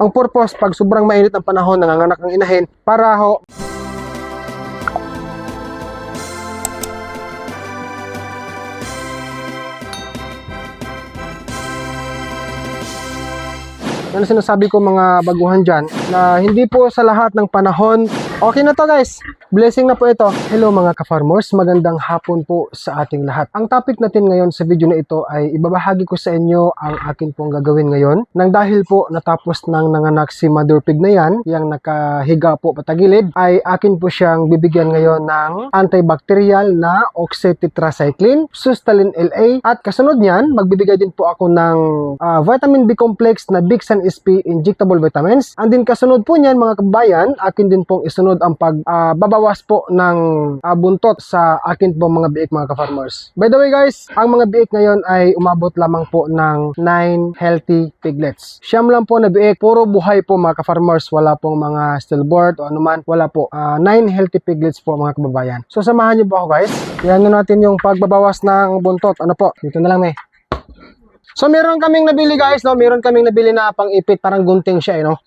Ang purpose, pag sobrang mainit ang panahon, nanganganak ang inahin, para ho yan sinasabi ko mga baguhan dyan, na hindi po sa lahat ng panahon. Okay na to guys, blessing na po ito. Hello mga ka-farmers, magandang hapon po sa ating lahat. Ang topic natin ngayon sa video na ito ay ibabahagi ko sa inyo ang akin pong gagawin ngayon. Nang dahil po natapos nang nanganak si mother pig na yan, yung nakahiga po patagilid, ay akin po siyang bibigyan ngayon ng antibacterial na oxytetracycline, Sustalin LA, at kasunod niyan, magbibigay din po ako ng vitamin B complex na Bixan SP injectable vitamins. And din kasunod po niyan mga kabayan, akin din pong isunod ang pagbabawas po ng buntot sa akin po mga biik mga ka-farmers. By the way guys, ang mga biik ngayon ay umabot lamang po ng 9 healthy piglets. Siyam lang po na biik, puro buhay po mga ka-farmers, wala pong mga stillbirth o anuman, wala po. 9 healthy piglets po mga kababayan. So samahan niyo po ako guys. Yan na natin yung pagbabawas ng buntot. Ano po? Dito na lang So meron kaming nabili guys, no? Meron kaming nabili na pang-ipit, parang gunting siya, no?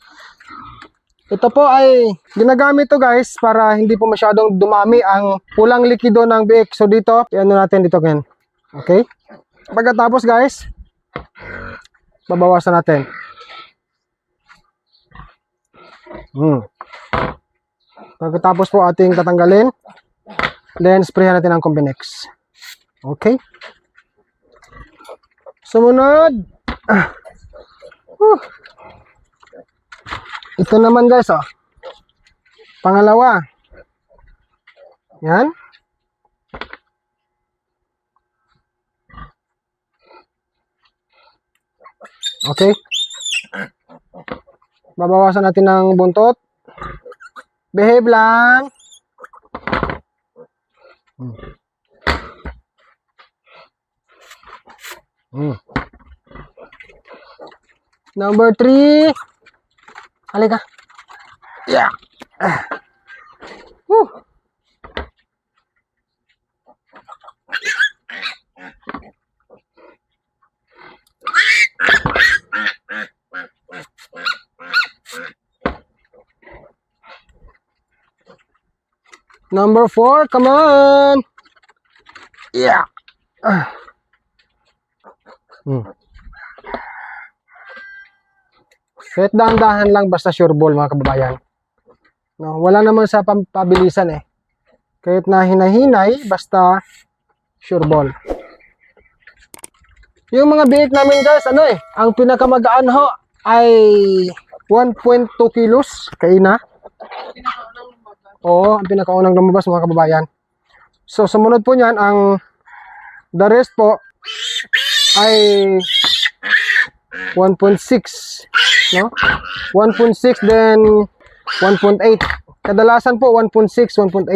Ito po ay ginagamit to guys para hindi po masyadong dumami ang pulang likido ng biik. So dito, ano natin dito ngayon. Okay? Pagkatapos guys, babawasan natin. Pagkatapos po ating tatanggalin, then sprayhan natin ang Combinex. Okay? Sumunod. Ito naman guys, oh. Pangalawa. Yan. Okay. Babawasan natin ng buntot. Behave lang. Number 3. Halika. Yeah. Number 4, come on. Yeah. Kahit dahan-dahan lang, basta sure ball mga kababayan. No, wala naman sa pabilisan eh. Kahit na hinahinay, basta sure ball. Yung mga biik namin guys, ano eh, ang pinakamagaan ho ay 1.2 kilos kaina. Oo, ang pinakaunang lumabas mga kababayan. So sumunod po niyan, ang the rest po ay 1.6, no? 1.6 then 1.8. Kadalasan po 1.6, 1.8.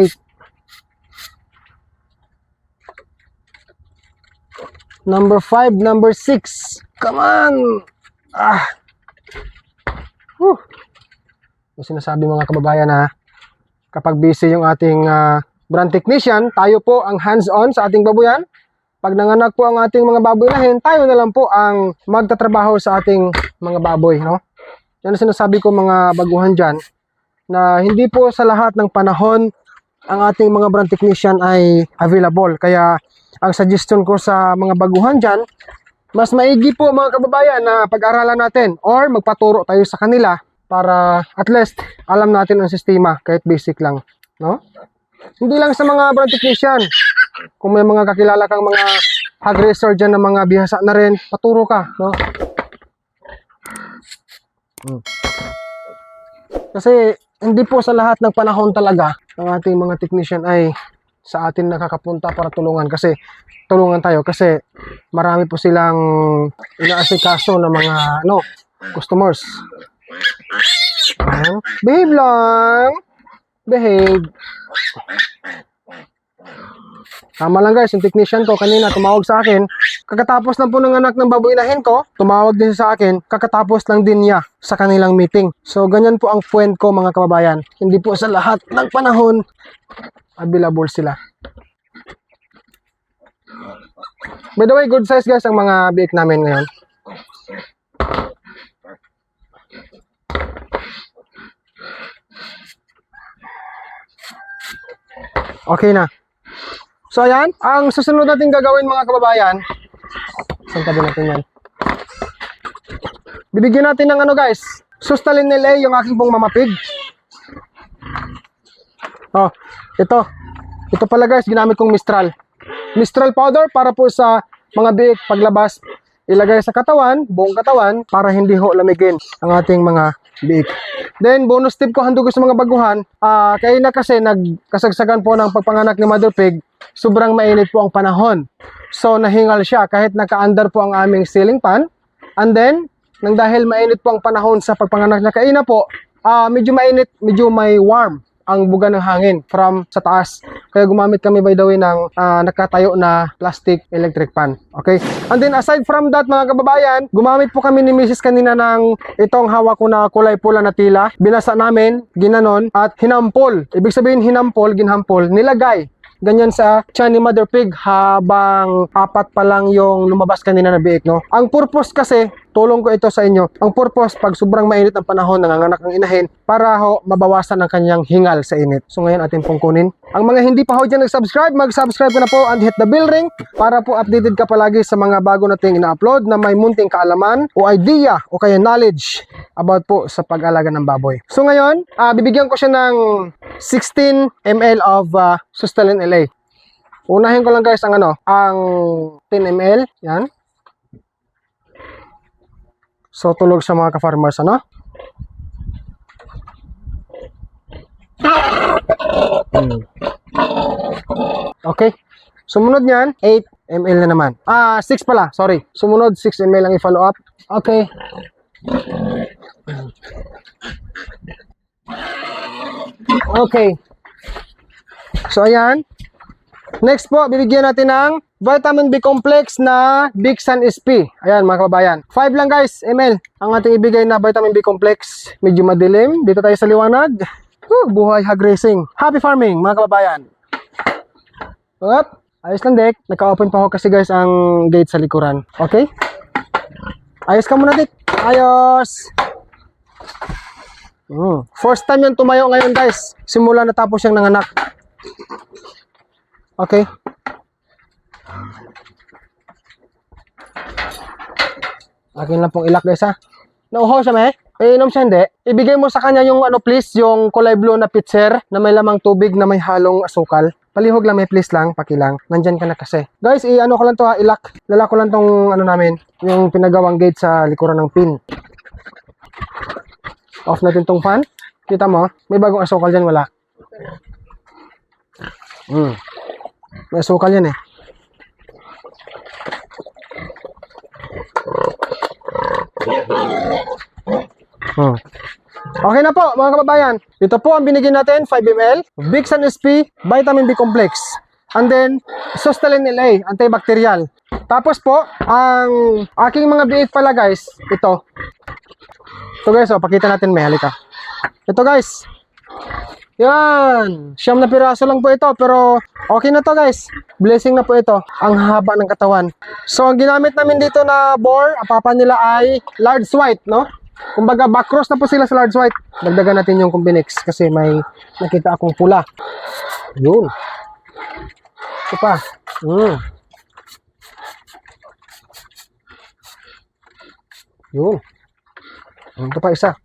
Number 5, number 6. Come on. Yung sinasabi mga kababayan ha, kapag busy yung ating brand technician, tayo po ang hands-on sa ating babuyan. Pag nanganak po ang ating mga baboy nahin, tayo na lang po ang magtatrabaho sa ating mga baboy, no? Yan ang sinasabi ko mga baguhan dyan, na hindi po sa lahat ng panahon ang ating mga brand technician ay available. Kaya ang suggestion ko sa mga baguhan dyan, mas maigi po mga kababayan na pag-aralan natin or magpaturo tayo sa kanila para at least alam natin ang sistema kahit basic lang, no? Hindi lang sa mga brand technician. Kung may mga kakilala kang mga hog raiser dyan na mga bihasa na rin, paturo ka, no? Kasi hindi po sa lahat ng panahon talaga ang ating mga technician ay sa atin nakakapunta para tulungan, kasi tulungan tayo kasi marami po silang inaasikaso ng mga customers. Behave lang. Behave. Tama lang guys, yung technician ko kanina tumawag sa akin. Kakatapos lang po ng anak ng baboy inahin ko, tumawag din sa akin. Kakatapos lang din niya sa kanilang meeting. So ganyan po ang point ko mga kababayan. Hindi po sa lahat ng panahon available sila. By the way, good size guys ang mga biik namin ngayon. Okay na. So ayan, ang susunod natin gagawin mga kababayan, saan tabi natin yan? Bibigyan natin ng ano guys, Sustalin LA yung aking pong mamapig. Oh, ito. Ito pala guys, ginamit kong Mistral. Mistral powder para po sa mga biik paglabas. Ilagay sa katawan, buong katawan, para hindi ho lamigin ang ating mga biik. Then, bonus tip ko, handog ko sa mga baguhan. Kaya na kasi nagkasagsagan po ng pagpanganak ni Mother Pig, sobrang mainit po ang panahon. So, nahingal siya kahit naka-under po ang aming ceiling fan. And then, nang dahil mainit po ang panahon sa pagpanganak niya, kaya na po, medyo mainit, medyo may warm ang buga ng hangin from sa taas. Kaya gumamit kami by the way ng nakatayo na plastic electric fan. Okay? And then aside from that mga kababayan, gumamit po kami ni Mrs. kanina ng itong hawak ko na kulay pula na tila. Binasa namin, ginanon, at hinampol. Ibig sabihin hinampol, ginhampol, nilagay. Ganyan sa tiyan ni Mother Pig habang 4 pa lang yung lumabas kanina na biik, no? Ang purpose kasi, tulong ko ito sa inyo. Ang purpose, pag sobrang mainit ang panahon, nanganganak ng inahin, para ho, mabawasan ang kanyang hingal sa init. So ngayon, atin pong kunin. Ang mga hindi pa ho dyan nag-subscribe, mag-subscribe ka na po and hit the bell ring para po updated ka palagi sa mga bago nating ina-upload na may munting kaalaman o idea o kaya knowledge about po sa pag-alaga ng baboy. So ngayon, bibigyan ko siya ng 16 ml of Sustalin LA. Unahin ko lang guys ang ang 10 ml, yan. So tulog sa mga ka-farmers, Okay. Sumunod niyan, 8 ml na naman. 6 pala, sorry. Sumunod, 6 ml ang i-follow up. Okay. Okay. So ayan. Next po, bibigyan natin ng vitamin B complex na Big Sun SP. Ayan mga kababayan. 5 lang guys, ml. Ang ating ibigay na vitamin B complex. Medyo madilim. Dito tayo sa liwanag. Buhay hog racing. Happy farming mga kababayan. Up. Ayos lang dek. Naka-open pa ako kasi guys ang gate sa likuran. Okay? Ayos ka muna dik. Ayos. First time yan tumayo ngayon guys. Simula natapos siyang nanganak. Okay. Akin lang pong ilak guys ha. Nauhaw siya may? Iinom siya hindi. Ibigay mo sa kanya yung please, yung kulay blue na pitcher na may lamang tubig na may halong asukal. Palihog lang may please lang, pakilang. Nandyan ka na kasi. Guys, ko lang to ha, ilak. Lala ko lang tong namin, yung pinagawang gate sa likuran ng pin. Off natin tong fan. Kita mo, may bagong asukal dyan, wala. May asukal yan eh. Okay na po mga kababayan. Ito po ang binigyan natin, 5 ml Big Sun SP Vitamin B Complex. And then Sustalin LA antibacterial. Tapos po ang aking mga biik pala guys, ito guys, pakita natin, may halika. Ito guys, yan, 9 na piraso lang po ito, pero okay na to guys. Blessing na po ito. Ang haba ng katawan. So ang ginamit namin dito na bore, papa nila ay large white, no? Kumbaga backcross na po sila sa large white. Dagdagan natin yung combinix kasi may nakita akong pula. Yun. Ito pa. Yun. Ito pa isa.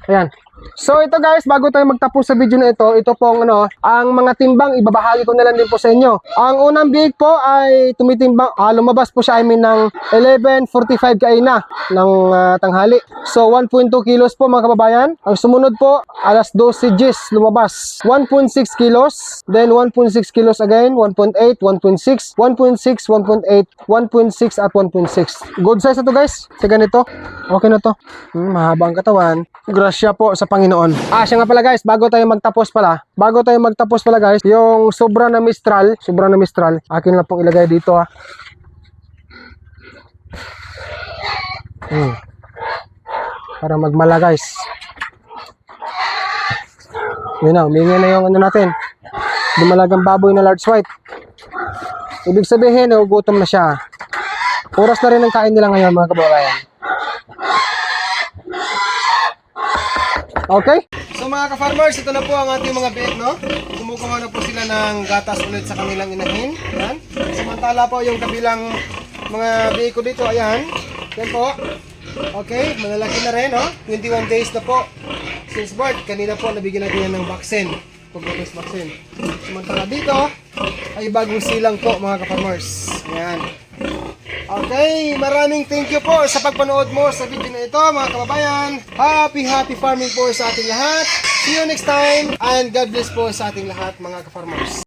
Ayan. So ito guys, bago tayo magtapos sa video na ito pong ang mga timbang ibabahagi ko na lang din po sa inyo. Ang unang biik po ay tumitimbang, lumabas po siya ng 11:45 kaina ng tanghali. So 1.2 kilos po mga kababayan. Ang sumunod po, alas 12 Gs lumabas. 1.6 kilos, then 1.6 kilos again, 1.8, 1.6, 1.6, 1.8, 1.6 at 1.6. Good size na to guys. Sa ganito. Okay na to. Mahaba ang katawan. Grasya po sa Panginoon. Siya nga pala guys, bago tayo magtapos pala guys, yung sobra na Mistral, akin lang pong ilagay dito ha. Para magmala guys. Yun na, humingi na yung natin. Dumalagang baboy na large white. Ibig sabihin, nagugutom na siya. Oras na rin ang kain nila ngayon mga kababayan. Okay? So So mga ka-farmers, ito na po ang ating mga biik, no? Kumukuha na po sila ng gatas ulit sa kanilang inahin. Ayan. Samantala po yung kabilang mga biik ko dito, ayan. Yan po. Okay, malalaki na rin, no? 21 days na po since birth. Kanina po nabigyan natin yan ng vaccine. Pag-release vaccine. Samantala dito ay bagong silang po mga ka-farmers. Ayan. Okay, maraming thank you po sa pagpanood mo sa video na ito mga kababayan. Happy farming po sa ating lahat. See you next time and God bless po sa ating lahat mga ka-farmers.